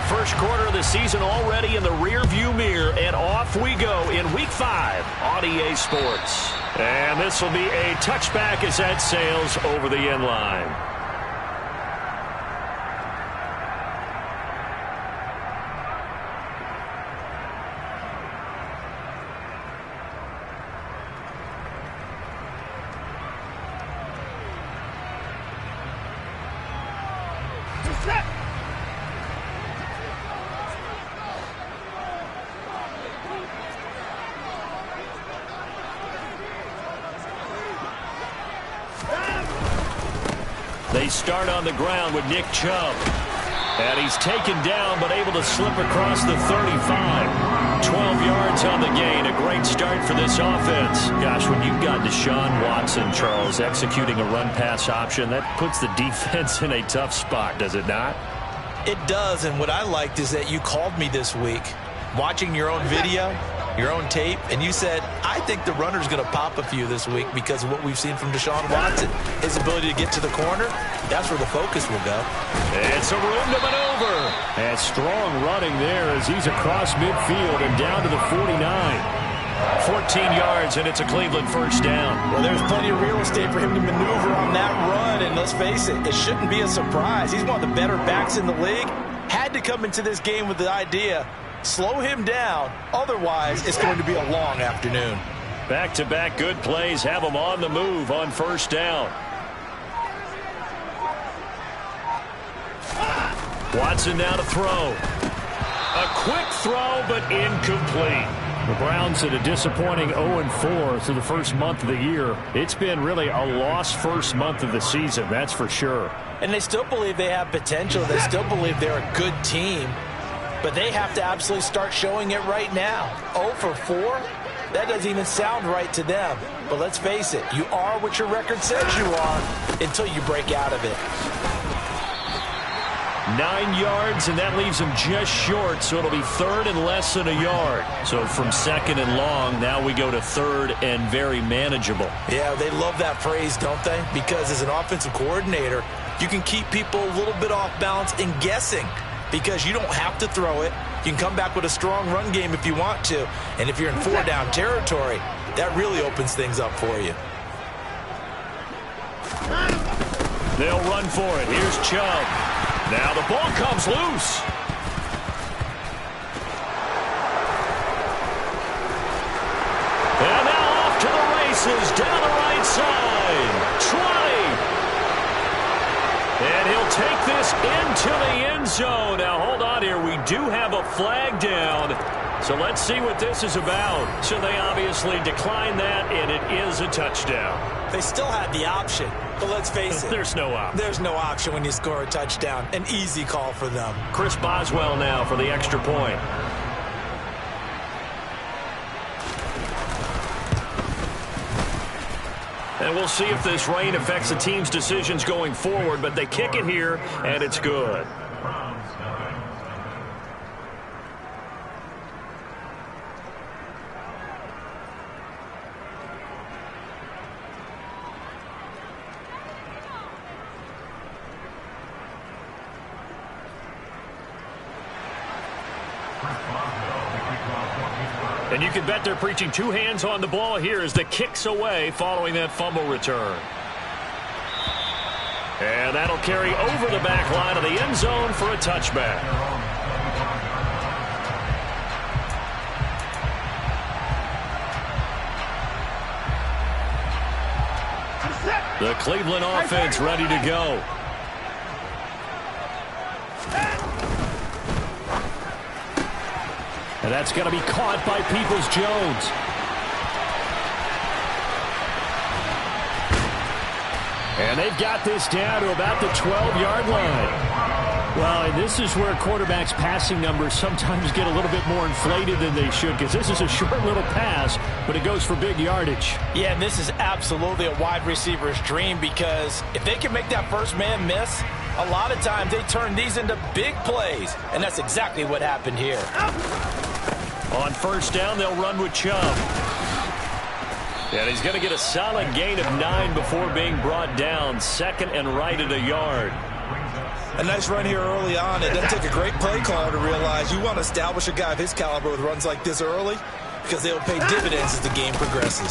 The first quarter of the season already in the rearview mirror, and off we go in Week 5 on EA Sports. And this will be a touchback as that sails over the end line. They start on the ground with Nick Chubb. And he's taken down but able to slip across the 35. 12 yards on the gain. A great start for this offense. Gosh, when you've got Deshaun Watson, Charles, executing a run-pass option, that puts the defense in a tough spot, does it not? It does, and what I liked is that you called me this week, watching your own video, your own tape, and you said, I think the runner's going to pop a few this week because of what we've seen from Deshaun Watson. His ability to get to the corner, that's where the focus will go. It's a room to maneuver. And strong running there as he's across midfield and down to the 49. 14 yards, and it's a Cleveland first down. Well, there's plenty of real estate for him to maneuver on that run, and let's face it, it shouldn't be a surprise. He's one of the better backs in the league. Had to come into this game with the idea, slow him down, otherwise it's going to be a long afternoon. Back-to-back good plays have him on the move on first down. Watson now to throw. A quick throw, but incomplete. The Browns at a disappointing 0-4 through the first month of the year. It's been really a lost first month of the season, that's for sure. And they still believe they have potential. They still believe they're a good team. But they have to absolutely start showing it right now. 0 for 4? That doesn't even sound right to them. But let's face it, you are what your record says you are until you break out of it. 9 yards, and that leaves him just short, so it'll be third and less than a yard. So from second and long, now we go to third and very manageable. Yeah, they love that phrase, don't they? Because as an offensive coordinator, you can keep people a little bit off balance and guessing. Because you don't have to throw it. You can come back with a strong run game if you want to. And if you're in 4-down territory, that really opens things up for you. They'll run for it. Here's Chubb. Now the ball comes loose. And now off to the races down the right side. 20. And he'll take this into the end zone. Now, hold on here. We do have a flag down. So let's see what this is about. So they obviously declined that, and it is a touchdown. They still had the option, but let's face it. There's no option. There's no option when you score a touchdown. An easy call for them. Chris Boswell now for the extra point. And we'll see if this rain affects the team's decisions going forward, but they kick it here, and it's good. And you can bet they're preaching two hands on the ball here as the kick's away following that fumble return. And that'll carry over the back line of the end zone for a touchback. The Cleveland offense ready to go. And that's going to be caught by Peoples-Jones. And they've got this down to about the 12-yard line. Well, and this is where quarterbacks' passing numbers sometimes get a little bit more inflated than they should, because this is a short little pass, but it goes for big yardage. Yeah, and this is absolutely a wide receiver's dream, because if they can make that first man miss, a lot of times they turn these into big plays, and that's exactly what happened here. On first down, they'll run with Chubb. And he's going to get a solid gain of 9 before being brought down. Second and right at a yard. A nice run here early on. It doesn't take a great play caller to realize you want to establish a guy of his caliber with runs like this early because they'll pay dividends as the game progresses.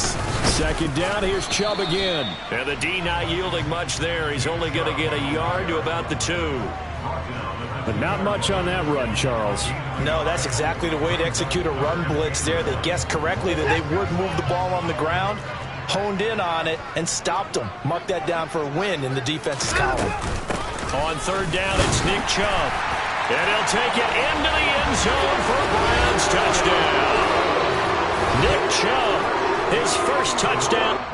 Second down, here's Chubb again. And the D not yielding much there. He's only going to get a yard to about the 2. But not much on that run, Charles. No, that's exactly the way to execute a run blitz there. They guessed correctly that they would move the ball on the ground, honed in on it, and stopped them. Mark that down for a win in the defense's column. On third down, it's Nick Chubb. And he'll take it into the end zone for a Browns touchdown. Nick Chubb, his first touchdown.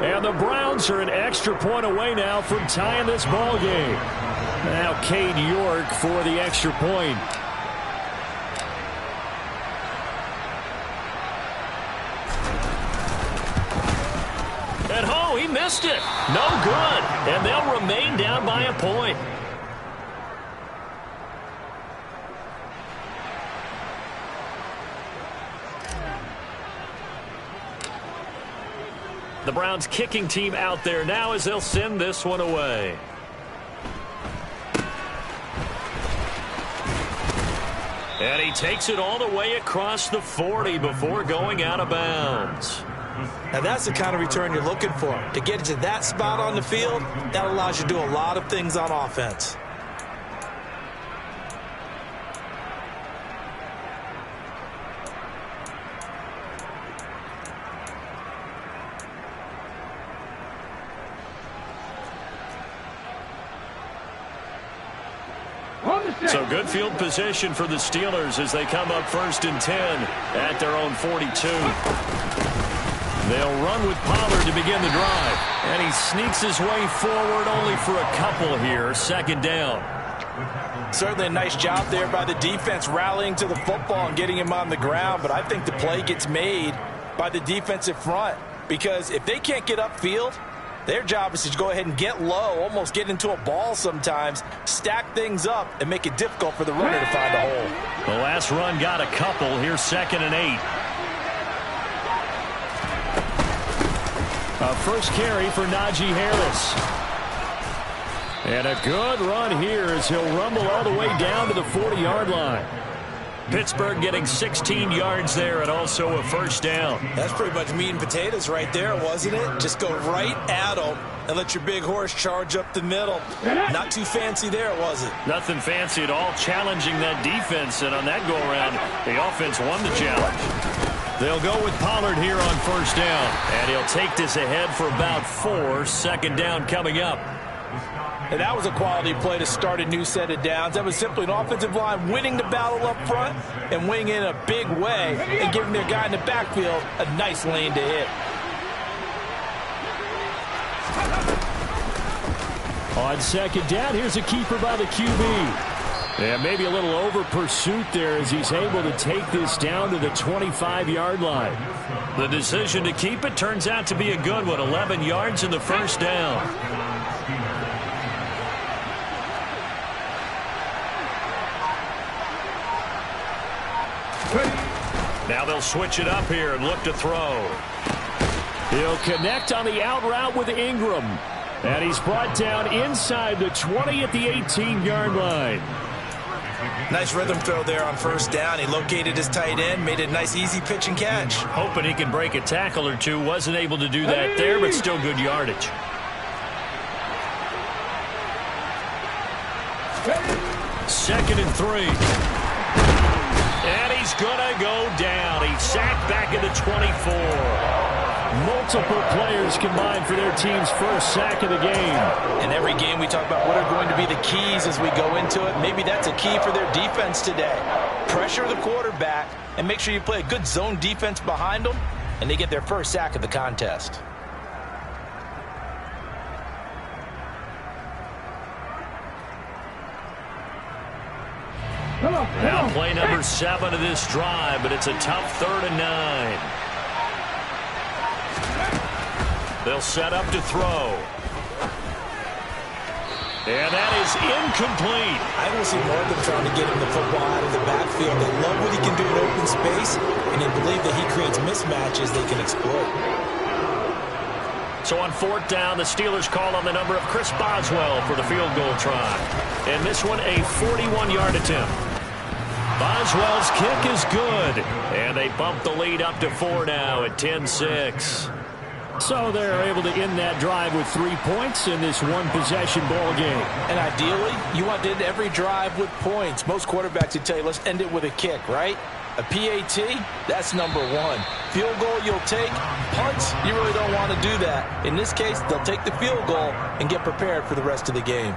And the Browns are an extra point away now from tying this ball game. Now Cade York for the extra point. And oh, he missed it. No good. And they'll remain down by a point. The Browns kicking team out there now as they'll send this one away. And he takes it all the way across the 40 before going out of bounds. Now that's the kind of return you're looking for. To get to that spot on the field, that allows you to do a lot of things on offense. So good field position for the Steelers as they come up 1st and 10 at their own 42. They'll run with Pollard to begin the drive. And he sneaks his way forward only for a couple here. 2nd down. Certainly a nice job there by the defense rallying to the football and getting him on the ground. But I think the play gets made by the defensive front. Because if they can't get upfield, their job is to go ahead and get low, almost get into a ball sometimes, stack things up, and make it difficult for the runner to find a hole. The last run got a couple. Here's 2nd and 8. A first carry for Najee Harris. And a good run here as he'll rumble all the way down to the 40-yard line. Pittsburgh getting 16 yards there and also a 1st down. That's pretty much meat and potatoes right there, wasn't it? Just go right at them and let your big horse charge up the middle. Not too fancy there, was it? Nothing fancy at all, challenging that defense. And on that go-around, the offense won the challenge. They'll go with Pollard here on 1st down. And he'll take this ahead for about 4. 2nd down coming up. And that was a quality play to start a new set of downs. That was simply an offensive line winning the battle up front and winning in a big way and giving their guy in the backfield a nice lane to hit. On 2nd down, here's a keeper by the QB. And maybe a little over pursuit there as he's able to take this down to the 25-yard line. The decision to keep it turns out to be a good one. 11 yards in the 1st down. Now they'll switch it up here and look to throw. He'll connect on the out route with Ingram. And he's brought down inside the 20 at the 18-yard line. Nice rhythm throw there on 1st down. He located his tight end, made a nice easy pitch and catch. Hoping he can break a tackle or two. Wasn't able to do that there, but still good yardage. 2nd and 3. And he's going to go down. He's sacked back at the 24. Multiple players combined for their team's first sack of the game. In every game we talk about what are going to be the keys as we go into it. Maybe that's a key for their defense today. Pressure the quarterback and make sure you play a good zone defense behind them, and they get their first sack of the contest. Now play number 7 of this drive, but it's a tough 3rd and 9. They'll set up to throw. And that is incomplete. I will see more of them trying to get him the football out of the backfield. They love what he can do in open space, and they believe that he creates mismatches they can exploit. So on 4th down, the Steelers call on the number of Chris Boswell for the field goal try. And this one, a 41-yard attempt. Boswell's kick is good. And they bump the lead up to 4 now at 10-6. So they're able to end that drive with 3 points in this one-possession ball game. And ideally, you want to end every drive with points. Most quarterbacks would tell you, let's end it with a kick, right? A PAT, that's number 1. Field goal you'll take. Punts, you really don't want to do that. In this case, they'll take the field goal and get prepared for the rest of the game.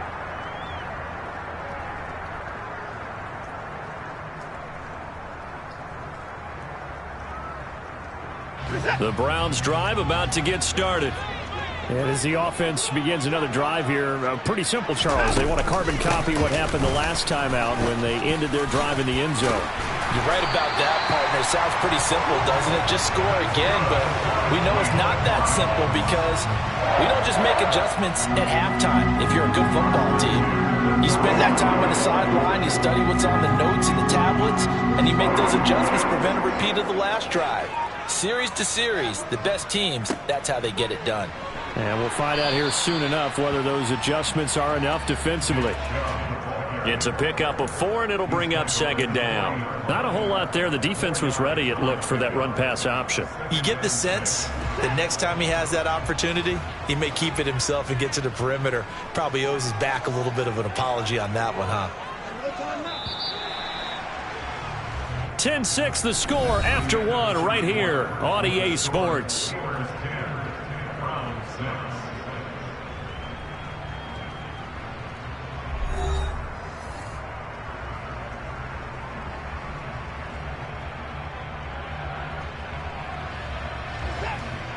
The Browns drive about to get started. And as the offense begins another drive here, pretty simple, Charles. They want to carbon copy what happened the last time out when they ended their drive in the end zone. You're right about that, partner. Sounds pretty simple, doesn't it? Just score again, but we know it's not that simple because we don't just make adjustments at halftime if you're a good football team. You spend that time on the sideline, you study what's on the notes and the tablets, and you make those adjustments to prevent a repeat of the last drive. Series to series, the best teams, that's how they get it done. And we'll find out here soon enough whether those adjustments are enough defensively. It's a pickup of 4, and it'll bring up 2nd down. Not a whole lot there. The defense was ready, it looked, for that run-pass option. You get the sense that next time he has that opportunity, he may keep it himself and get to the perimeter. Probably owes his back a little bit of an apology on that one, huh? 10-6 the score after 1 right here on EA Sports.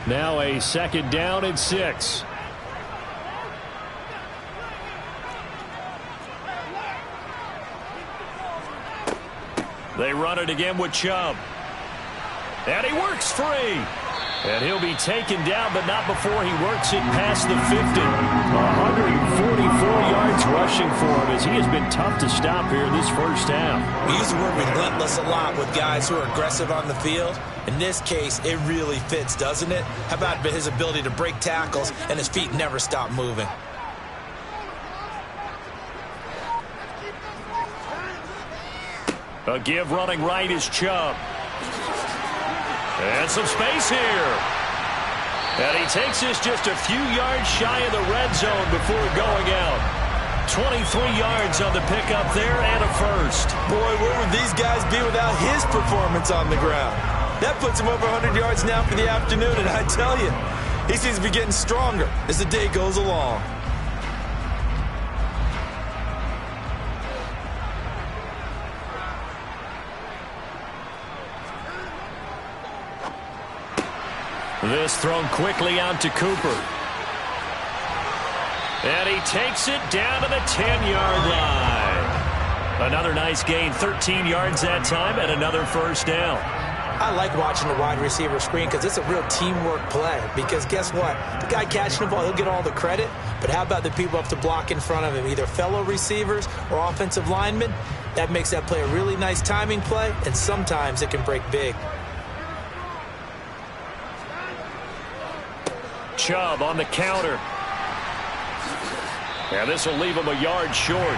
Now a 2nd down and 6. They run it again with Chubb. And he works free. And he'll be taken down, but not before he works it past the 50. 144 yards rushing for him as he has been tough to stop here this first half. We use the word relentless a lot with guys who are aggressive on the field. In this case, it really fits, doesn't it? How about his ability to break tackles and his feet never stop moving? A give running right is Chubb. And some space here. And he takes this just a few yards shy of the red zone before going out. 23 yards on the pickup there and a first. Boy, where would these guys be without his performance on the ground? That puts him over 100 yards now for the afternoon, and I tell you, he seems to be getting stronger as the day goes along. This thrown quickly out to Cooper. And he takes it down to the 10-yard line. Another nice gain, 13 yards that time, and another first down. I like watching the wide receiver screen because it's a real teamwork play. Because guess what? The guy catching the ball, he'll get all the credit. But how about the people up to block in front of him, either fellow receivers or offensive linemen? That makes that play a really nice timing play, and sometimes it can break big. Chubb on the counter. And this will leave him a yard short.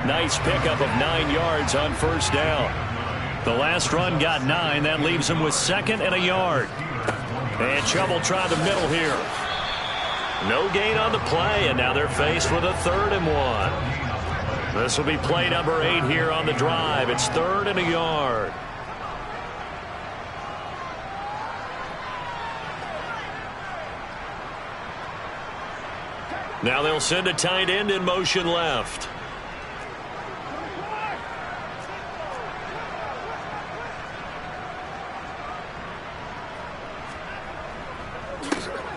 Nice pickup of 9 yards on first down. The last run got 9. That leaves him with 2nd and a yard. And Chubb will try the middle here. No gain on the play, and now they're faced with a 3rd and 1. This will be play number 8 here on the drive. It's 3rd and a yard. Now they'll send a tight end in motion left.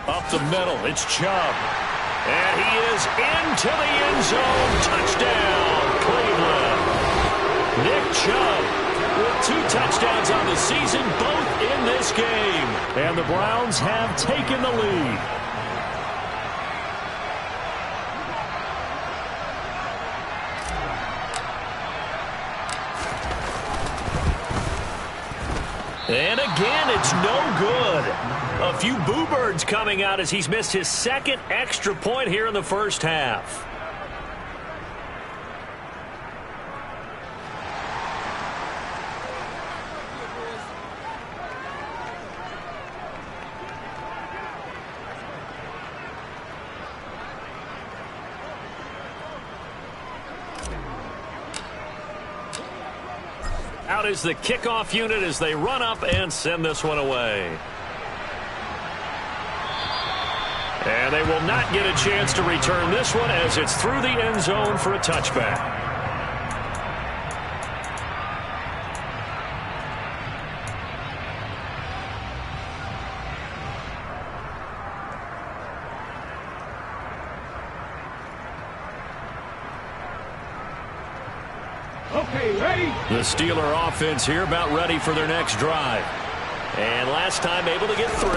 Up the middle, it's Chubb. And he is into the end zone. Touchdown, Cleveland. Nick show. With 2 touchdowns on the season, both in this game. And the Browns have taken the lead. And again, it's no good. A few boo birds coming out as he's missed his 2nd extra point here in the first half. Out is the kickoff unit as they run up and send this one away. And they will not get a chance to return this one as it's through the end zone for a touchback. Okay, ready? The Steeler offense here about ready for their next drive. And last time able to get 3.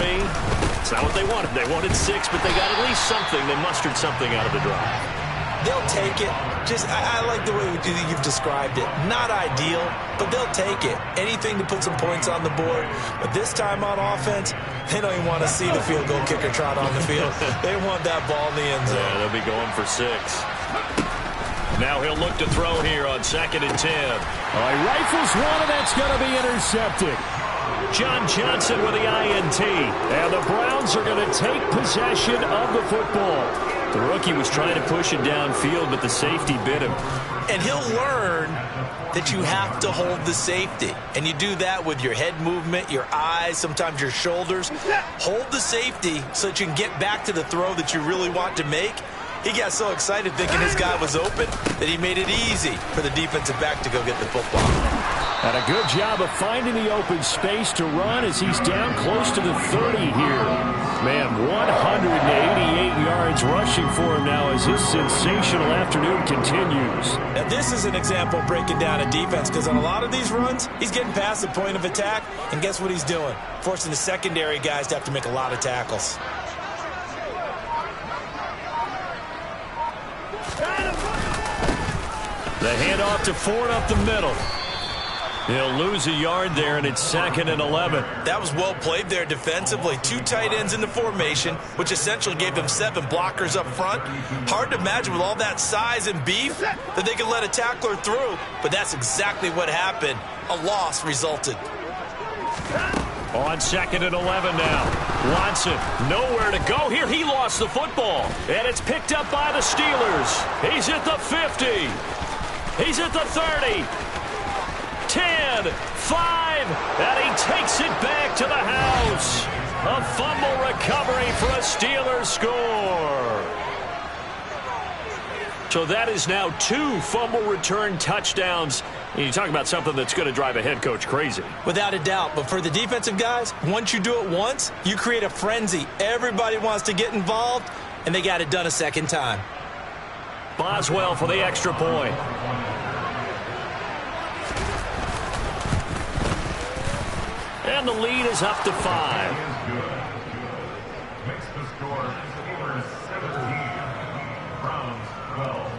It's not what they wanted. They wanted 6, but they got at least something. They mustered something out of the drive. They'll take it. I like the way you've described it. Not ideal, but they'll take it. Anything to put some points on the board. But this time on offense, they don't even want to see the field goal kicker trot on the field. They want that ball in the end zone. Yeah, they'll be going for 6. Now he'll look to throw here on 2nd and 10. He rifles one, and that's going to be intercepted. John Johnson with the INT. And the Browns are going to take possession of the football. The rookie was trying to push it downfield, but the safety bit him. And he'll learn that you have to hold the safety. And you do that with your head movement, your eyes, sometimes your shoulders. Hold the safety so that you can get back to the throw that you really want to make. He got so excited thinking his guy was open that he made it easy for the defensive back to go get the football. And a good job of finding the open space to run as he's down close to the 30 here. Man, 188 yards rushing for him now as his sensational afternoon continues. Now, this is an example of breaking down a defense because on a lot of these runs, he's getting past the point of attack, and guess what he's doing? Forcing the secondary guys to have to make a lot of tackles. The handoff to Ford up the middle. He'll lose a yard there, and it's 2nd and 11. That was well played there defensively. 2 tight ends in the formation, which essentially gave them 7 blockers up front. Hard to imagine with all that size and beef that they could let a tackler through, but that's exactly what happened. A loss resulted. On 2nd and 11 now. Watson, nowhere to go here. He lost the football, and it's picked up by the Steelers. He's at the 50. He's at the 30. 10, 5, and he takes it back to the house. A fumble recovery for a Steelers score. So that is now 2 fumble return touchdowns. And you talk about something that's going to drive a head coach crazy. Without a doubt, but for the defensive guys, once you do it once, you create a frenzy. Everybody wants to get involved, and they got it done a second time. Boswell for the extra point. And the lead is up to 5. Makes the score Steelers 17, Browns 12.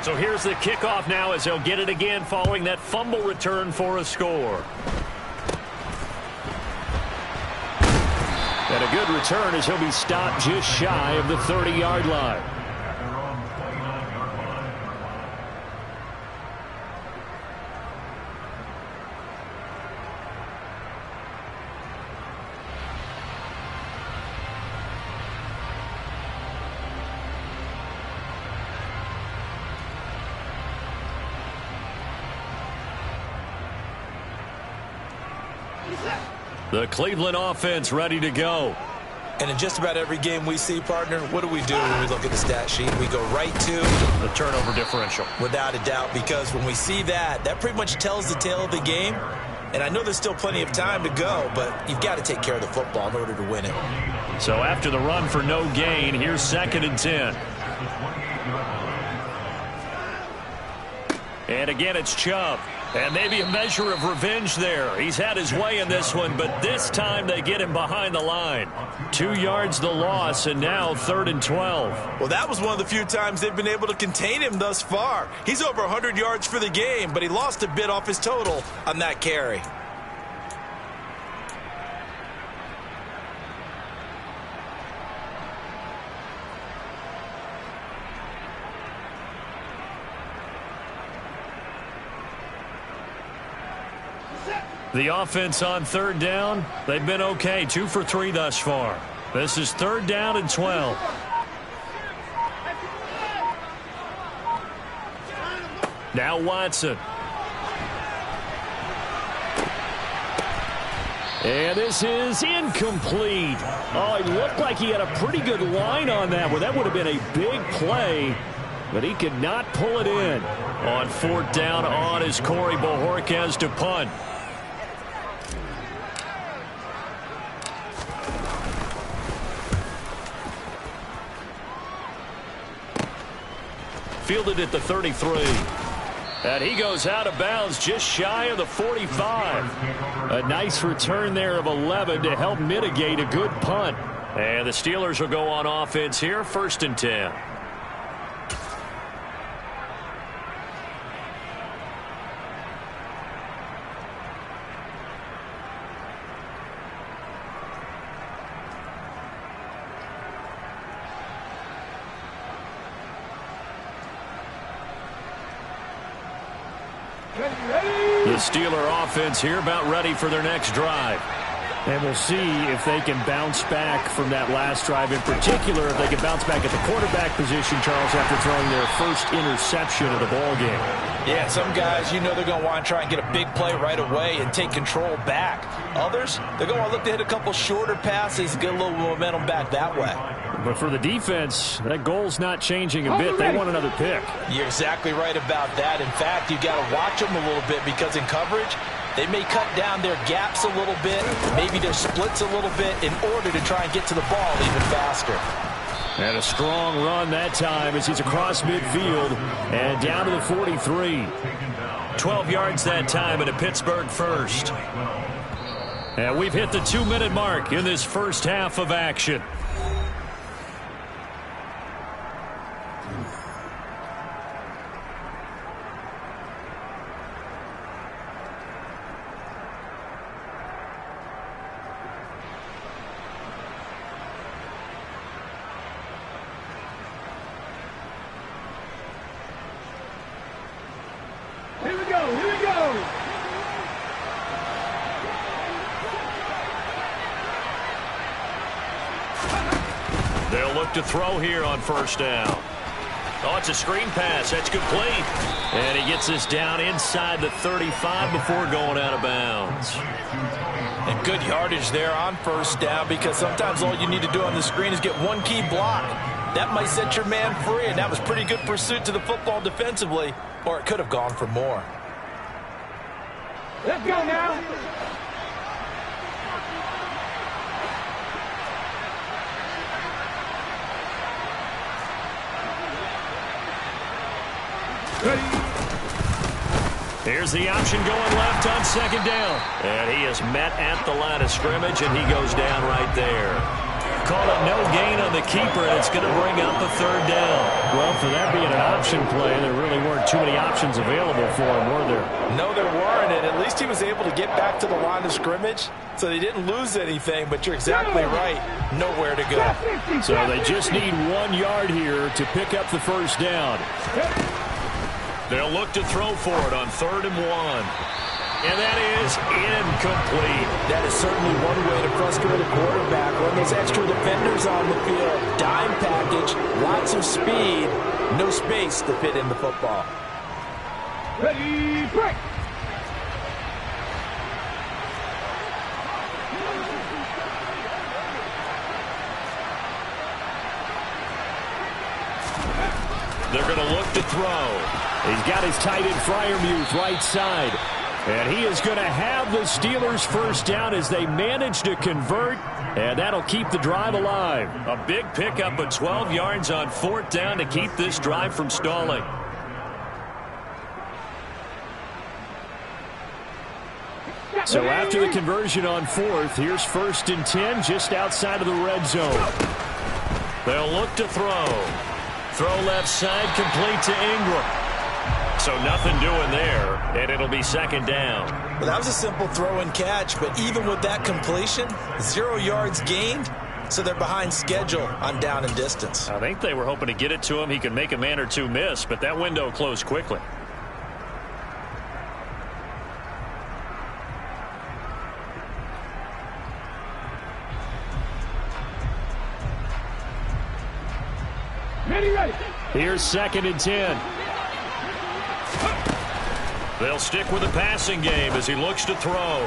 So here's the kickoff now as they'll get it again following that fumble return for a score. And a good return as he'll be stopped just shy of the 30-yard line. The Cleveland offense ready to go. And in just about every game we see, partner, what do we do when we look at the stat sheet? We go right to the turnover differential. Without a doubt, because when we see that, that pretty much tells the tale of the game. And I know there's still plenty of time to go, but you've got to take care of the football in order to win it. So after the run for no gain, here's 2nd and 10. And again, it's Chubb. And maybe a measure of revenge there. He's had his way in this one, but this time they get him behind the line. 2 yards the loss, and now 3rd and 12. Well, that was one of the few times they've been able to contain him thus far. He's over 100 yards for the game, but he lost a bit off his total on that carry. The offense on 3rd down, they've been okay. 2 for 3 thus far. This is 3rd down and 12. Now Watson. And this is incomplete. Oh, it looked like he had a pretty good line on that one. That would have been a big play, but he could not pull it in. On 4th down on is Corey Bojorquez to punt. Fielded at the 33. And he goes out of bounds just shy of the 45. A nice return there of 11 to help mitigate a good punt. And the Steelers will go on offense here, 1st and 10. The Steeler offense here about ready for their next drive. And we'll see if they can bounce back from that last drive. In particular, if they can bounce back at the quarterback position, Charles, after throwing their first interception of the ballgame. Yeah, some guys, you know they're going to want to try and get a big play right away and take control back. Others, they're going to look to hit a couple shorter passes, get a little momentum back that way. But for the defense, that goal's not changing a bit. They want another pick. You're exactly right about that. In fact, you've got to watch them a little bit because in coverage, they may cut down their gaps a little bit, maybe their splits a little bit in order to try and get to the ball even faster. And a strong run that time as he's across midfield and down to the 43. 12 yards that time at a Pittsburgh first. And we've hit the 2-minute mark in this first half of action. They'll look to throw here on 1st down. Oh, it's a screen pass. That's complete. And he gets this down inside the 35 before going out of bounds. And good yardage there on 1st down because sometimes all you need to do on the screen is get one key block. That might set your man free, and that was pretty good pursuit to the football defensively, or it could have gone for more. Let's go now. Here's the option going left on 2nd down. And he is met at the line of scrimmage, and he goes down right there. Call it no gain on the keeper, and it's going to bring up a 3rd down. Well, for that being an option play, there really weren't too many options available for him, were there? No, there weren't, and at least he was able to get back to the line of scrimmage, so they didn't lose anything, but you're exactly right, nowhere to go. So they just need 1 yard here to pick up the 1st down. They'll look to throw for it on 3rd and 1. And that is incomplete. That is certainly one way to frustrate a quarterback. Run those extra defenders on the field. Dime package, lots of speed, no space to fit in the football. Ready, break. They're going to look to throw. He's got his tight end Freiermuth right side. And he is going to have the Steelers first down as they manage to convert, and that'll keep the drive alive. A big pickup of 12 yards on 4th down to keep this drive from stalling. So after the conversion on 4th, here's 1st and 10 just outside of the red zone. They'll look to throw. Throw left side, complete to Ingram. So nothing doing there, and it'll be 2nd down. Well, that was a simple throw and catch, but even with that completion, 0 yards gained, so they're behind schedule on down and distance. I think they were hoping to get it to him. He could make a man or two miss, but that window closed quickly. Ready. Here's 2nd and 10. They'll stick with the passing game as he looks to throw.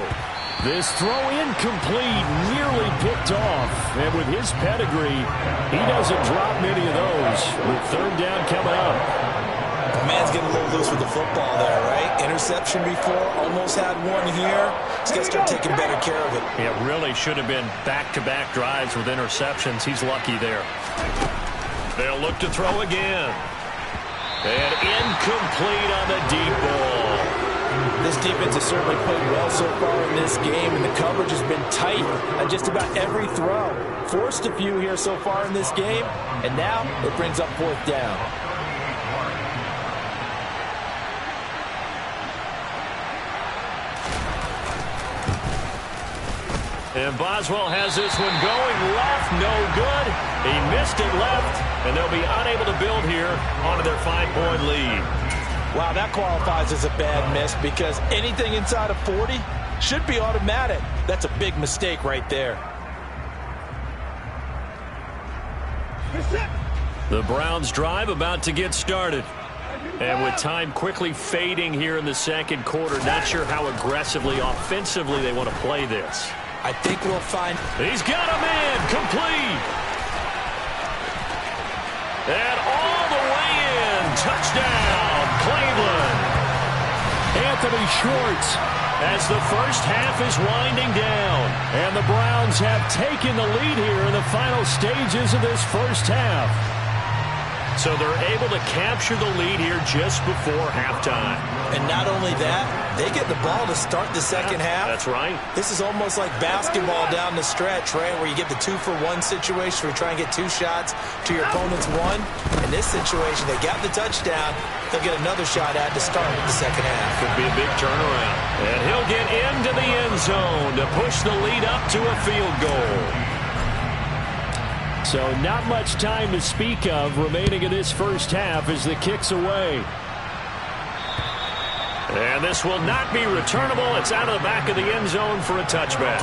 This throw incomplete, nearly picked off. And with his pedigree, he doesn't drop many of those. With 3rd down coming up. The man's getting a little loose with the football there, right? Interception before, almost had one here. He's got to start taking better care of it. It really should have been back-to-back drives with interceptions. He's lucky there. They'll look to throw again. And incomplete on the deep ball. This defense has certainly played well so far in this game, and the coverage has been tight on just about every throw. Forced a few here so far in this game, and now it brings up 4th down. And Boswell has this one going left, no good. He missed it left, and they'll be unable to build here onto their 5-point lead. Wow, that qualifies as a bad miss because anything inside of 40 should be automatic. That's a big mistake right there. The Browns drive about to get started. And with time quickly fading here in the 2nd quarter, not sure how aggressively, offensively they want to play this. I think we'll find... He's got a man, complete. And all the way in, touchdown, Cleveland. Anthony Schwartz. As the first half is winding down. And the Browns have taken the lead here in the final stages of this first half. So they're able to capture the lead here just before halftime. And not only that, they get the ball to start the second half. That's right. This is almost like basketball down the stretch, right, where you get the 2-for-1 situation where you try and get 2 shots to your opponent's 1. In this situation, they got the touchdown. They'll get another shot at to start the second half. Could be a big turnaround. And he'll get into the end zone to push the lead up to a field goal. So not much time to speak of remaining in this first half as the kick's away. And this will not be returnable. It's out of the back of the end zone for a touchback.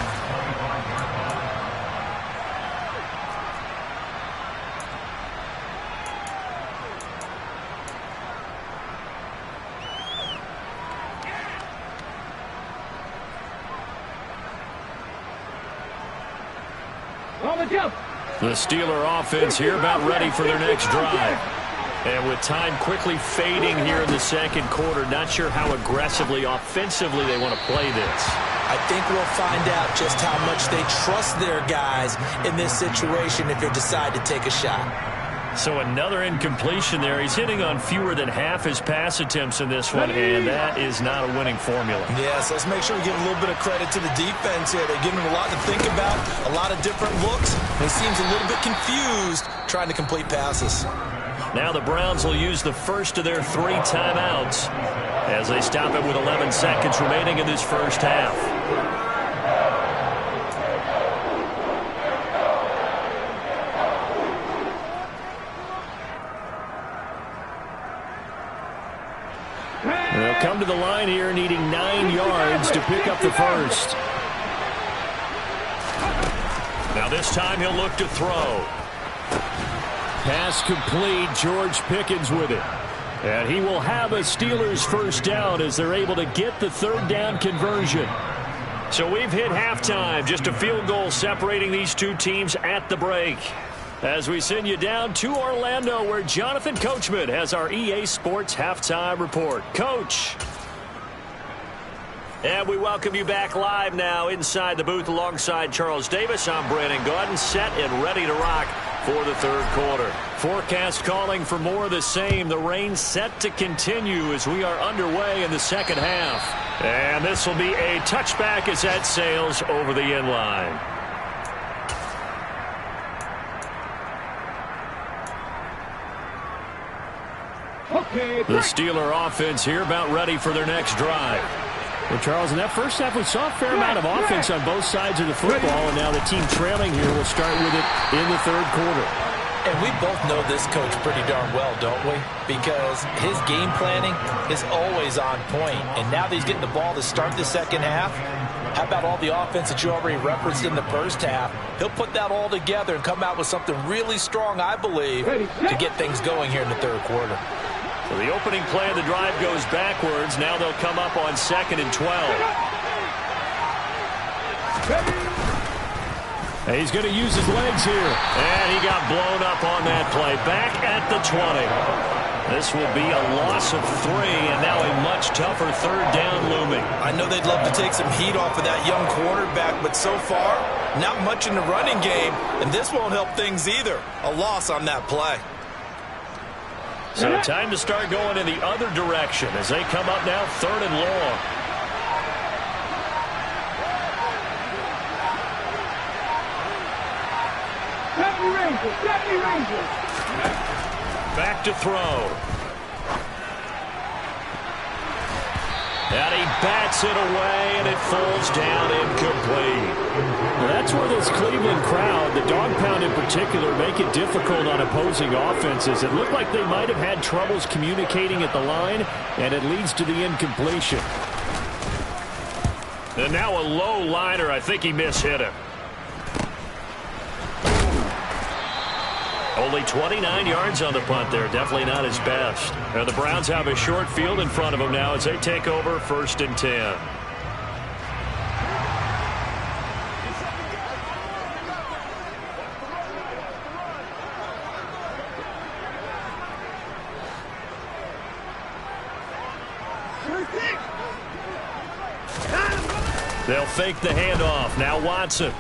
On the jump. The Steeler offense here about ready for their next drive. And with time quickly fading here in the 2nd quarter, not sure how aggressively, offensively they want to play this. I think we'll find out just how much they trust their guys in this situation if they decide to take a shot. So another incompletion there. He's hitting on fewer than half his pass attempts in this one, and that is not a winning formula. Yes, let's make sure we give a little bit of credit to the defense here. They're giving him a lot to think about, a lot of different looks. He seems a little bit confused trying to complete passes. Now the Browns will use the first of their 3 timeouts as they stop it with 11 seconds remaining in this first half. They'll come to the line here needing 9 yards to pick up the first. Now this time he'll look to throw. Pass complete. George Pickens with it. And he will have a Steelers first down as they're able to get the 3rd down conversion. So we've hit halftime. Just a field goal separating these two teams at the break. As we send you down to Orlando, where Jonathan Coachman has our EA Sports halftime report. Coach. And we welcome you back live now inside the booth alongside Charles Davis. I'm Brandon Gaudin, set and ready to rock for the third quarter. Forecast calling for more of the same. The rain set to continue as we are underway in the second half. And this will be a touchback as that sails over the end line. The Steeler offense here about ready for their next drive. Well, Charles, in that first half, we saw a fair amount of offense on both sides of the football, and now the team trailing here will start with it in the third quarter. And we both know this coach pretty darn well, don't we? Because his game planning is always on point. And now that he's getting the ball to start the second half, how about all the offense that you already referenced in the first half? He'll put that all together and come out with something really strong, I believe, to get things going here in the third quarter. So the opening play of the drive goes backwards. Now they'll come up on 2nd and 12. And he's going to use his legs here. And he got blown up on that play. Back at the 20. This will be a loss of 3, and now a much tougher third down looming. I know they'd love to take some heat off of that young quarterback, but so far, not much in the running game, and this won't help things either. A loss on that play. So time to start going in the other direction as they come up now 3rd and long. Back to throw. And he bats it away, and it falls down incomplete. Well, that's where this Cleveland crowd, the dog pound in particular, make it difficult on opposing offenses. It looked like they might have had troubles communicating at the line, and it leads to the incompletion. And now a low liner. I think he mishit him. Only 29 yards on the punt there. Definitely not his best. And the Browns have a short field in front of them now as they take over 1st and 10. They'll fake the handoff. Now Watson.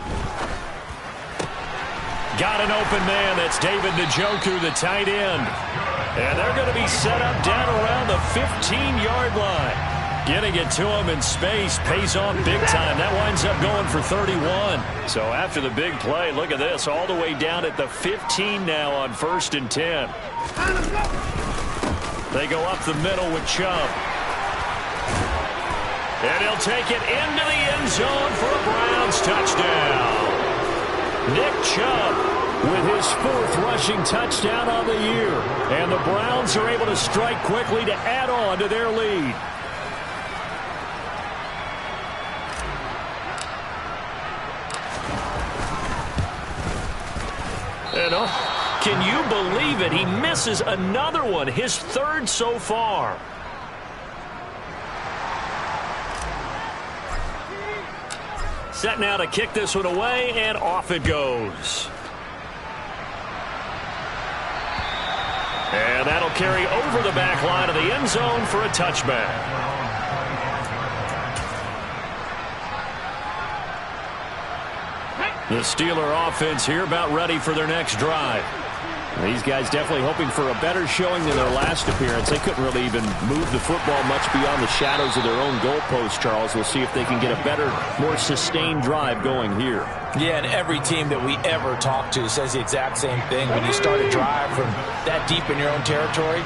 Got an open man. That's David Njoku, the tight end. And they're going to be set up down around the 15-yard line. Getting it to him in space pays off big time. That winds up going for 31. So after the big play, look at this. All the way down at the 15 now on 1st and 10. They go up the middle with Chubb. And he'll take it into the end zone for a Browns touchdown. Nick Chubb with his 4th rushing touchdown on the year. And the Browns are able to strike quickly to add on to their lead. And can you believe it? He misses another one, his 3rd so far. Set now to kick this one away, and off it goes. And that'll carry over the back line of the end zone for a touchback. The Steeler offense here about ready for their next drive. These guys definitely hoping for a better showing than their last appearance. They couldn't really even move the football much beyond the shadows of their own goalpost, Charles. We'll see if they can get a better, more sustained drive going here. Yeah, and every team that we ever talk to says the exact same thing. When you start a drive from that deep in your own territory,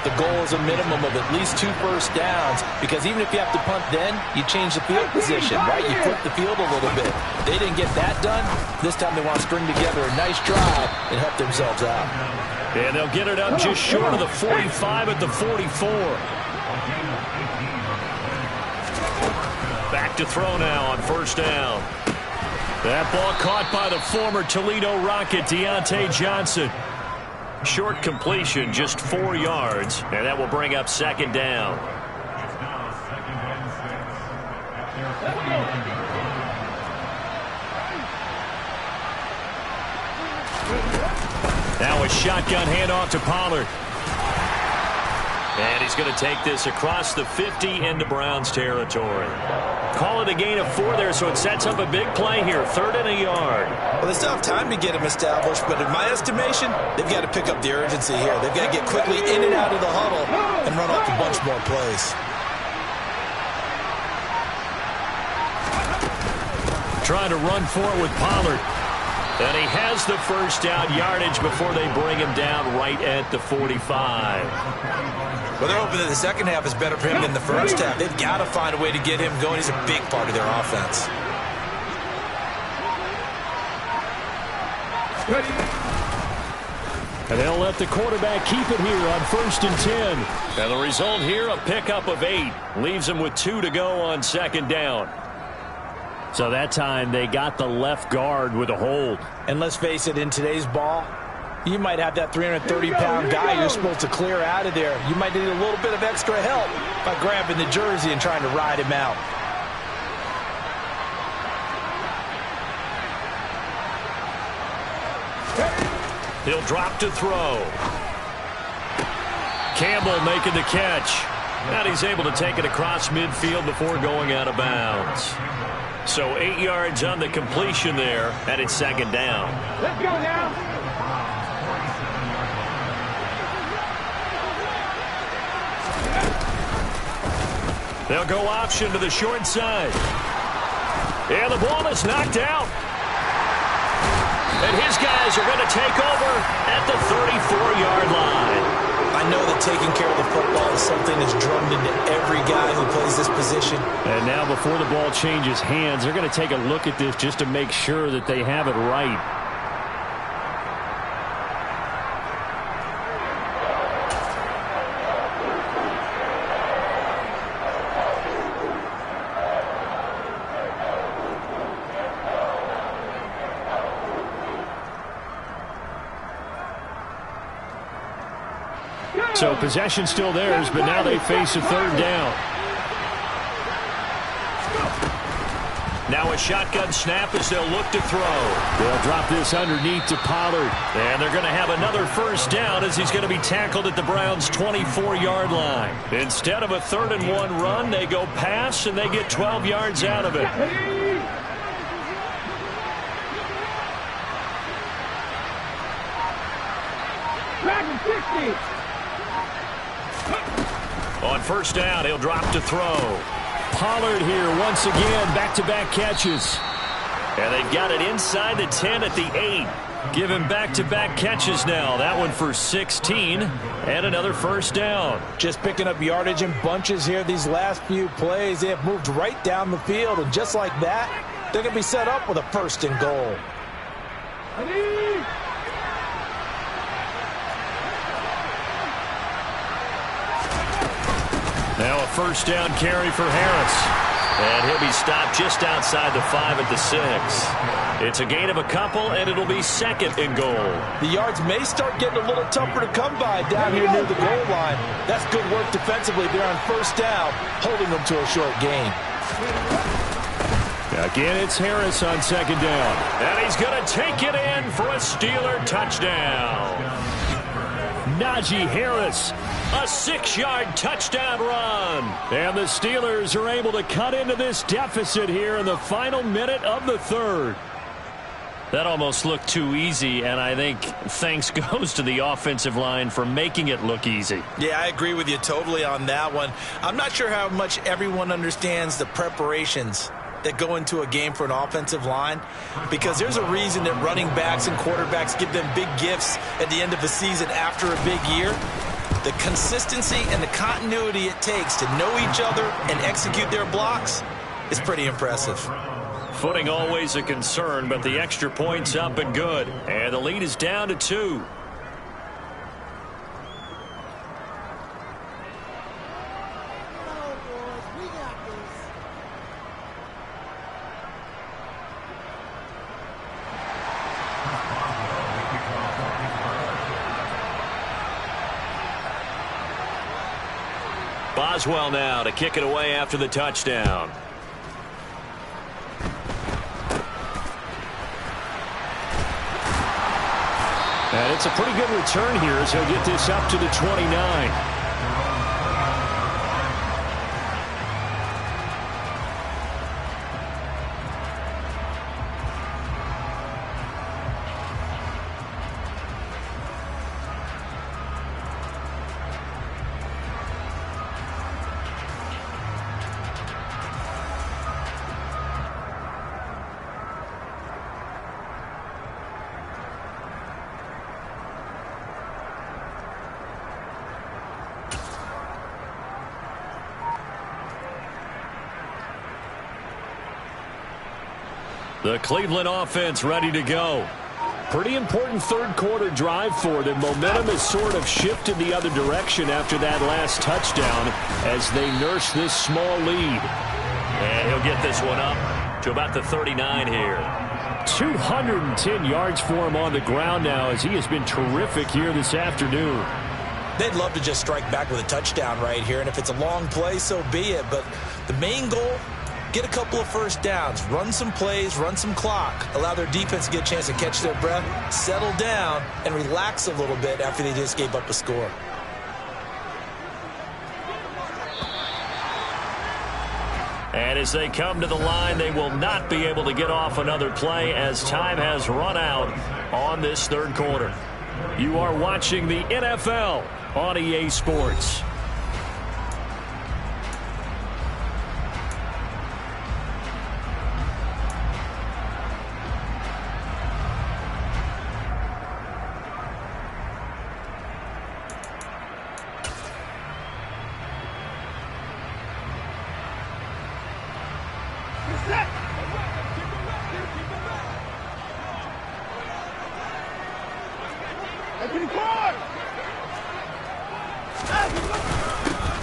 the goal is a minimum of at least 2 first downs, because even if you have to punt then, you change the field position, right? You flip the field a little bit. They didn't get that done. This time they want to string together a nice drive and help themselves out. And they'll get it up just short of the 45 at the 44. Back to throw now on 1st down. That ball caught by the former Toledo Rocket, Deontay Johnson. Short completion, just 4 yards, and that will bring up 2nd down. Now a shotgun handoff to Pollard. And he's going to take this across the 50 into Browns territory. Call it a gain of 4 there, so it sets up a big play here. 3rd and a yard. Well, they still have time to get him established, but in my estimation, they've got to pick up the urgency here. They've got to get quickly in and out of the huddle and run off a bunch more plays. Trying to run for it with Pollard. And he has the first down yardage before they bring him down right at the 45. Well, they're hoping that the second half is better for him than the first half. They've got to find a way to get him going. He's a big part of their offense. And they'll let the quarterback keep it here on 1st and 10. And the result here, a pickup of 8. Leaves them with 2 to go on 2nd down. So that time they got the left guard with a hold. And let's face it, in today's ball, you might have that 330-pound guy you're supposed to clear out of there. You might need a little bit of extra help by grabbing the jersey and trying to ride him out. He'll drop to throw. Campbell making the catch. And he's able to take it across midfield before going out of bounds. So 8 yards on the completion there, and it's 2nd down. Let's go now. They'll go option to the short side. And the ball is knocked out. And his guys are going to take over at the 34-yard line. I know that taking care of the football is something that's drummed into every guy who plays this position. And now before the ball changes hands, they're going to take a look at this just to make sure that they have it right. So possession still theirs, but now they face a 3rd down. Now a shotgun snap as they'll look to throw. They'll drop this underneath to Pollard. And they're going to have another first down as he's going to be tackled at the Browns' 24-yard line. Instead of a 3rd and 1 run, they go pass and they get 12 yards out of it. On 1st down, he'll drop to throw. Pollard here once again, back-to-back catches. And they've got it inside the 10 at the 8. Give him back-to-back catches now. That one for 16 and another first down. Just picking up yardage in bunches here these last few plays. They have moved right down the field, and just like that, they're going to be set up with a 1st and goal. Now a first down carry for Harris. And he'll be stopped just outside the 5 at the 6. It's a gain of a couple, and it'll be 2nd and goal. The yards may start getting a little tougher to come by down here near the goal line. That's good work defensively there on 1st down, holding them to a short gain. Again, it's Harris on 2nd down. And he's going to take it in for a Steeler touchdown. Najee Harris. A 6-yard touchdown run. And the Steelers are able to cut into this deficit here in the final minute of the 3rd. That almost looked too easy, and I think thanks goes to the offensive line for making it look easy. Yeah, I agree with you totally on that one. I'm not sure how much everyone understands the preparations that go into a game for an offensive line, because there's a reason that running backs and quarterbacks give them big gifts at the end of the season after a big year. The consistency and the continuity it takes to know each other and execute their blocks is pretty impressive. Footing always a concern, but the extra point's up and good. And the lead is down to 2. Boswell now to kick it away after the touchdown. And it's a pretty good return here as he'll get this up to the 29. The Cleveland offense ready to go. Pretty important third quarter drive for them. Momentum has sort of shifted the other direction after that last touchdown as they nurse this small lead. And he'll get this one up to about the 39 here. 210 yards for him on the ground now as he has been terrific here this afternoon. They'd love to just strike back with a touchdown right here, and if it's a long play, so be it. But the main goal, get a couple of first downs, run some plays, run some clock, allow their defense to get a chance to catch their breath, settle down, and relax a little bit after they just gave up a score. And as they come to the line, they will not be able to get off another play as time has run out on this third quarter. You are watching the NFL on EA Sports.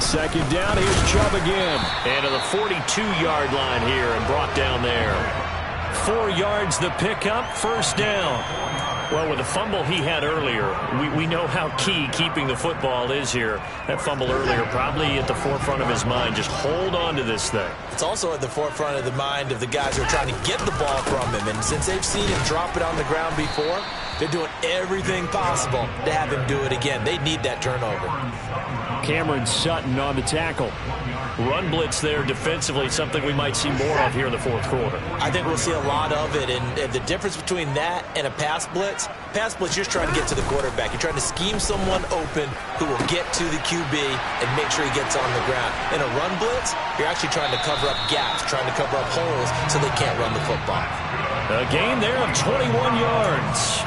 Second down, here's Chubb again. And to the 42-yard line here and brought down there. 4 yards the pickup, first down. Well, with the fumble he had earlier, we know how key keeping the football is here. That fumble earlier probably at the forefront of his mind. Just hold on to this thing. It's also at the forefront of the mind of the guys who are trying to get the ball from him. And since they've seen him drop it on the ground before, they're doing everything possible to have him do it again. They need that turnover. Cameron Sutton on the tackle. Run blitz there defensively, something we might see more of here in the fourth quarter. I think we'll see a lot of it, and the difference between that and a pass blitz, you're just trying to get to the quarterback. You're trying to scheme someone open who will get to the QB and make sure he gets on the ground. In a run blitz, you're actually trying to cover up gaps, trying to cover up holes so they can't run the football. A gain there of 21 yards.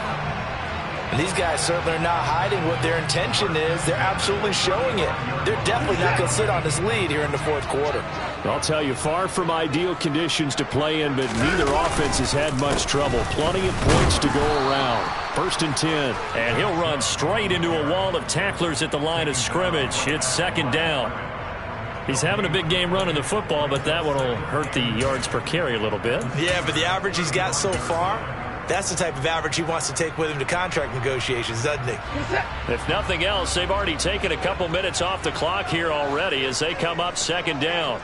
And these guys certainly are not hiding what their intention is. They're absolutely showing it. They're definitely not going to sit on this lead here in the fourth quarter. I'll tell you, far from ideal conditions to play in, but neither offense has had much trouble. Plenty of points to go around. First and 10. And he'll run straight into a wall of tacklers at the line of scrimmage. It's second down. He's having a big game running the football, but that one will hurt the yards per carry a little bit. Yeah, but the average he's got so far, that's the type of average he wants to take with him to contract negotiations, doesn't he? If nothing else, they've already taken a couple minutes off the clock here already as they come up second down.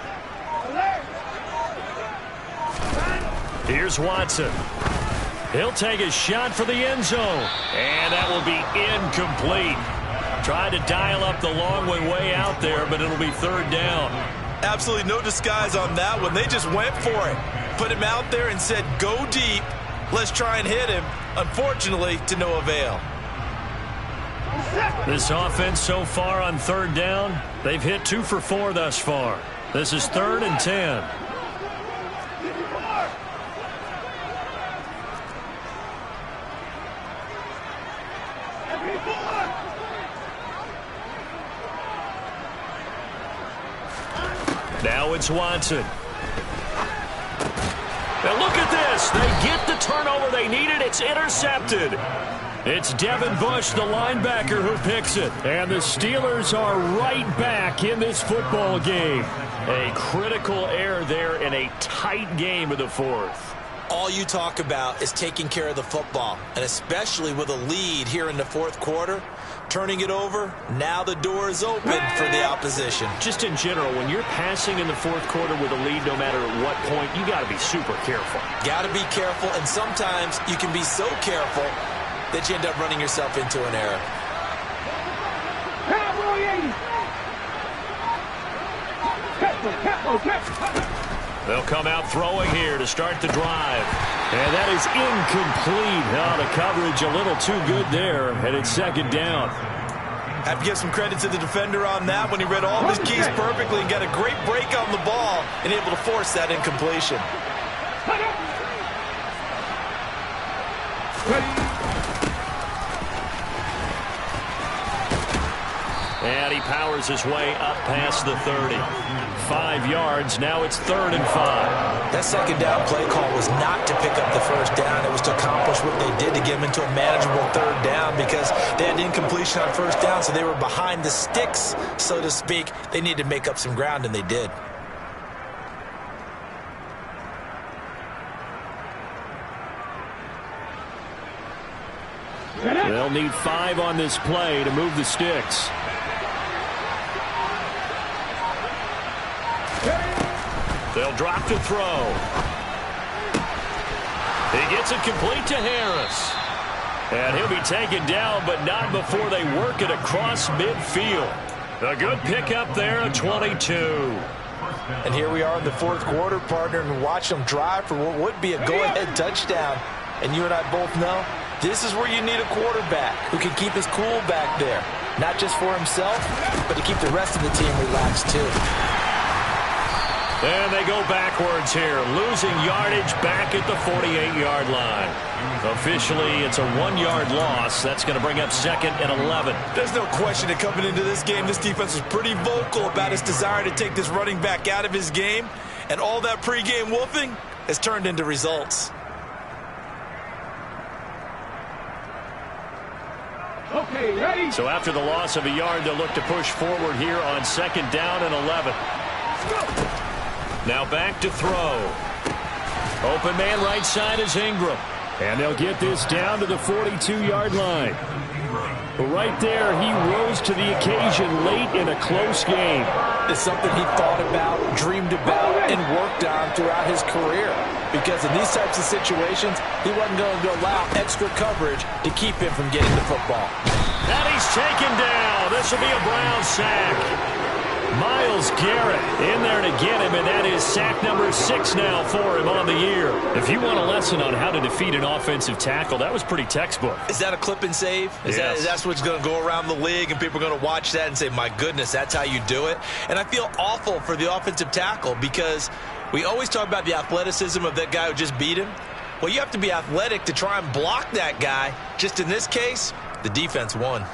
Here's Watson. He'll take a shot for the end zone. And that will be incomplete. Tried to dial up the long way out there, but it'll be third down. Absolutely no disguise on that one. They just went for it. Put him out there and said, go deep. Let's try and hit him. Unfortunately, to no avail. This offense so far on third down, they've hit 2 for 4 thus far. This is 3rd and 10. Now it's Watson. Now look at this. They get the turnover they needed. It's intercepted. It's Devin Bush, the linebacker, who picks it. And the Steelers are right back in this football game. A critical error there in a tight game of the fourth. All you talk about is taking care of the football, and especially with a lead here in the fourth quarter, turning it over, now the door is open for the opposition. Just in general, when you're passing in the fourth quarter with a lead, no matter at what point, you got to be super careful. Got to be careful, and sometimes you can be so careful that you end up running yourself into an error. They'll come out throwing here to start the drive. And that is incomplete. Oh, the coverage a little too good there, and it's second down. Have to give some credit to the defender on that when he read all of his keys perfectly and got a great break on the ball and able to force that incompletion. And he powers his way up past the 30. 5 yards. Now it's 3rd and 5. That second down play call was not to pick up the first down. It was to accomplish what they did to get him into a manageable 3rd down because they had incompletion on first down, so they were behind the sticks, so to speak. They needed to make up some ground, and they did. They'll need 5 on this play to move the sticks. They'll drop to throw. He gets it complete to Harris. And he'll be taken down, but not before they work it across midfield. A good pickup there, a 22. And here we are in the 4th quarter, partner, and watch them drive for what would be a go-ahead touchdown. And you and I both know this is where you need a quarterback who can keep his cool back there. Not just for himself, but to keep the rest of the team relaxed too. And they go backwards here, losing yardage back at the 48-yard line. Officially, it's a 1-yard loss. That's going to bring up 2nd and 11. There's no question that coming into this game, this defense was pretty vocal about its desire to take this running back out of his game. And all that pregame wolfing has turned into results. Okay, ready? So after the loss of a yard, they'll look to push forward here on 2nd down and 11. Now back to throw. Open man right side is Ingram. And they'll get this down to the 42-yard line. But right there, he rose to the occasion late in a close game. It's something he thought about, dreamed about, and worked on throughout his career. Because in these types of situations, he wasn't going to allow extra coverage to keep him from getting the football. And he's taken down. This will be a Brown sack. Myles Garrett in there to get him, and that is sack number 6 now for him on the year. If you want a lesson on how to defeat an offensive tackle, that was pretty textbook. Is that a clip and save? Yes. That's what's going to go around the league, and people are going to watch that and say, my goodness, that's how you do it? And I feel awful for the offensive tackle because we always talk about the athleticism of that guy who just beat him. Well, you have to be athletic to try and block that guy. Just in this case, the defense won.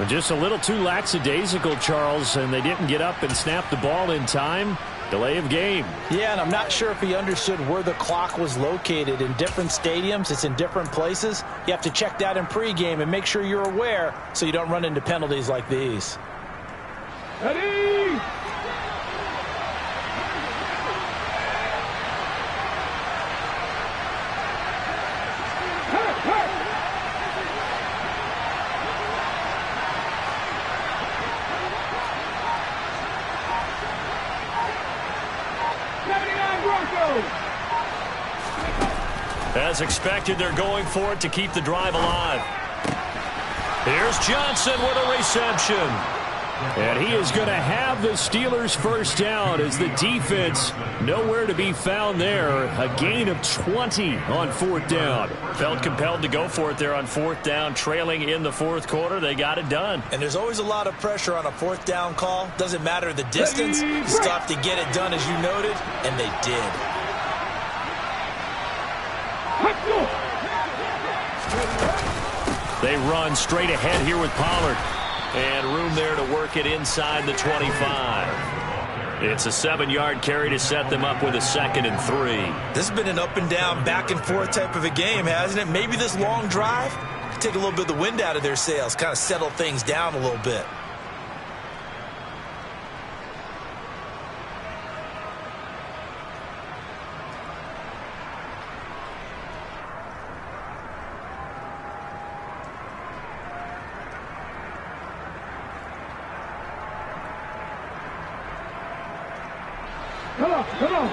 Just a little too lackadaisical, Charles, and they didn't get up and snap the ball in time. Delay of game. Yeah, and I'm not sure if he understood where the clock was located. In different stadiums, it's in different places. You have to check that in pregame and make sure you're aware so you don't run into penalties like these. Ready? As expected, they're going for it to keep the drive alive. Here's Johnson with a reception. And he is going to have the Steelers first down as the defense nowhere to be found there. A gain of 20 on 4th down. Felt compelled to go for it there on 4th down, trailing in the 4th quarter. They got it done. And there's always a lot of pressure on a 4th down call. Doesn't matter the distance. You still have to get it done, as you noted, and they did. They run straight ahead here with Pollard. And room there to work it inside the 25. It's a 7-yard carry to set them up with a 2nd and 3. This has been an up and down, back and forth type of a game, hasn't it? Maybe this long drive could take a little bit of the wind out of their sails, kind of settle things down a little bit. Come on.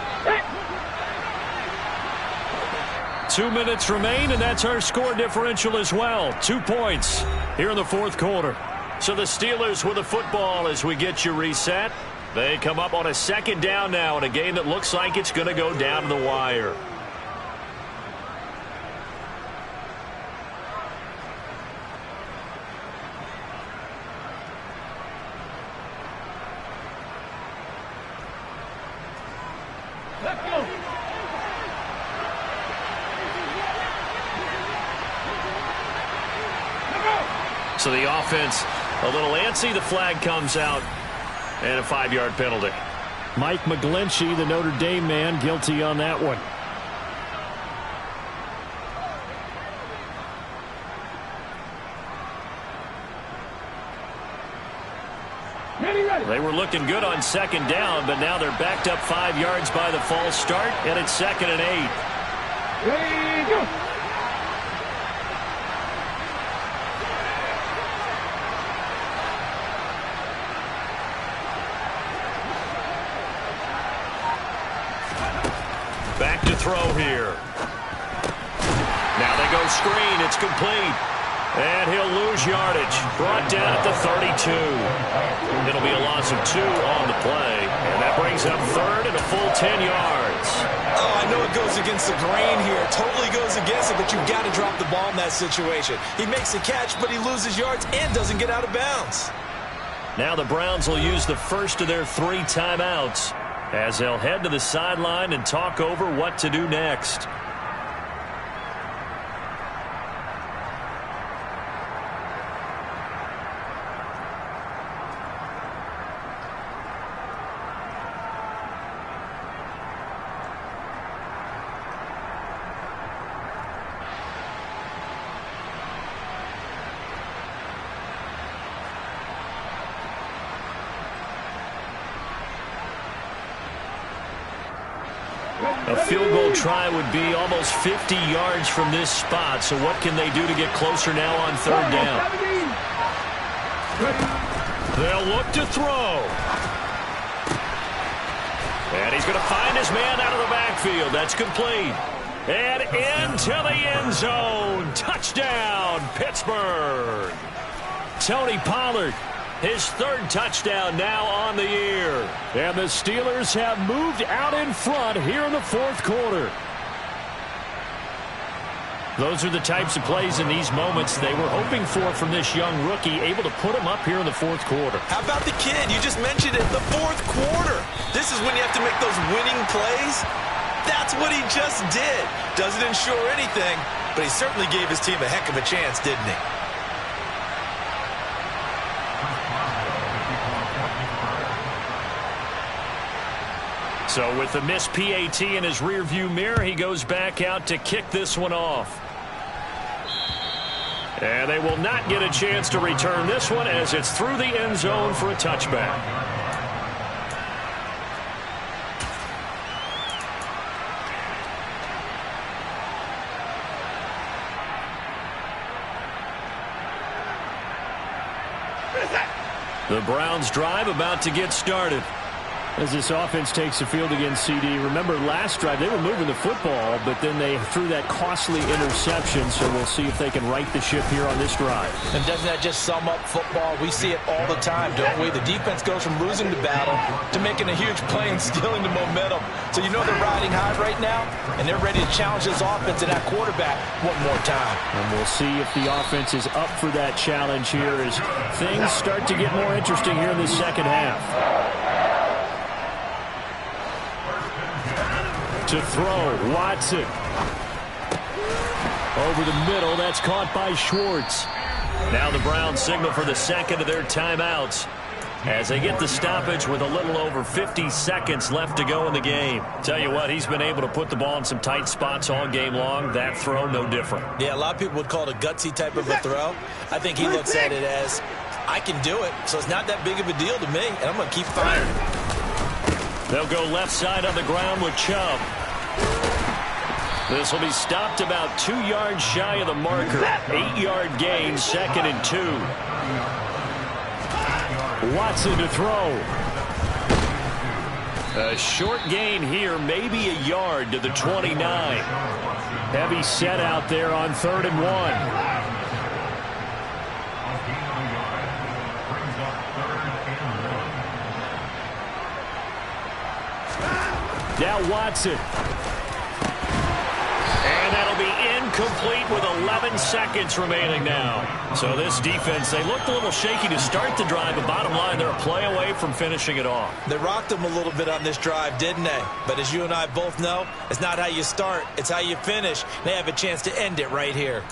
2 minutes remain, and that's our score differential as well. 2 points here in the 4th quarter. So the Steelers with the football as we get you reset. They come up on a 2nd down now in a game that looks like it's going to go down to the wire. Let's go. So the offense a little antsy. The flag comes out and a 5-yard penalty. Mike McGlinchey, the Notre Dame man, guilty on that one. They were looking good on second down, but now they're backed up 5 yards by the false start, and it's 2nd and 8. Ready, go. Back to throw here. Now they go screen. It's complete. And he'll lose yardage. Brought down at the 32. It'll be a loss of 2 on the play. And that brings up 3rd and a full 10 yards. Oh, I know it goes against the grain here. Totally goes against it, but you've got to drop the ball in that situation. He makes a catch, but he loses yards and doesn't get out of bounds. Now the Browns will use the first of their 3 timeouts as they'll head to the sideline and talk over what to do next. A field goal try would be almost 50 yards from this spot. So what can they do to get closer now on 3rd down? They'll look to throw. And he's going to find his man out of the backfield. That's complete. And into the end zone. Touchdown, Pittsburgh. Tony Pollard. His 3rd touchdown now on the year. And the Steelers have moved out in front here in the 4th quarter. Those are the types of plays in these moments they were hoping for from this young rookie, able to put him up here in the 4th quarter. How about the kid? You just mentioned it, the 4th quarter. This is when you have to make those winning plays. That's what he just did. Doesn't ensure anything, but he certainly gave his team a heck of a chance, didn't he? So with the missed PAT in his rearview mirror, he goes back out to kick this one off. And they will not get a chance to return this one as it's through the end zone for a touchback. The Browns drive about to get started. As this offense takes the field against CD, remember last drive they were moving the football, but then they threw that costly interception, so we'll see if they can right the ship here on this drive. And doesn't that just sum up football? We see it all the time, don't we? The defense goes from losing the battle to making a huge play and stealing the momentum. So you know they're riding high right now, and they're ready to challenge this offense and that quarterback one more time. And we'll see if the offense is up for that challenge here as things start to get more interesting here in the second half. To throw, Watson. Over the middle, that's caught by Schwartz. Now the Browns signal for the 2nd of their timeouts as they get the stoppage with a little over 50 seconds left to go in the game. Tell you what, he's been able to put the ball in some tight spots all game long. That throw, no different. Yeah, a lot of people would call it a gutsy type of a throw. I think he looks at it as, I can do it, so it's not that big of a deal to me, and I'm going to keep firing. They'll go left side on the ground with Chubb. This will be stopped about 2 yards shy of the marker. 8-yard gain, 2nd and 2. Watson to throw. A short gain here, maybe a yard to the 29. Heavy set out there on 3rd and 1. Now Watson. And that'll be incomplete with 11 seconds remaining now. So this defense, they looked a little shaky to start the drive, but bottom line, they're a play away from finishing it off. They rocked them a little bit on this drive, didn't they? But as you and I both know, it's not how you start, it's how you finish. They have a chance to end it right here.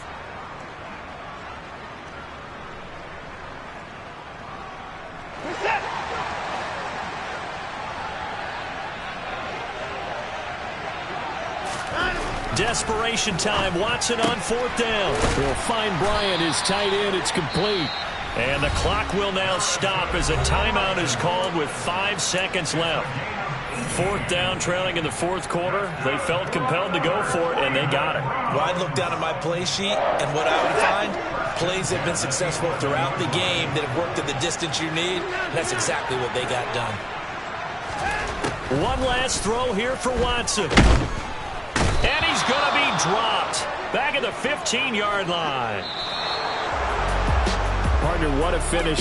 Desperation time. Watson on fourth down. He'll find Bryant, his tight end. It's complete. And the clock will now stop as a timeout is called with 5 seconds left. Fourth down, trailing in the fourth quarter. They felt compelled to go for it, and they got it. Well, I'd look down at my play sheet, and what I would find, plays have been successful throughout the game that have worked at the distance you need, and that's exactly what they got done. One last throw here for Watson. And he's going to be dropped. Back at the 15-yard line. Partner, what a finish.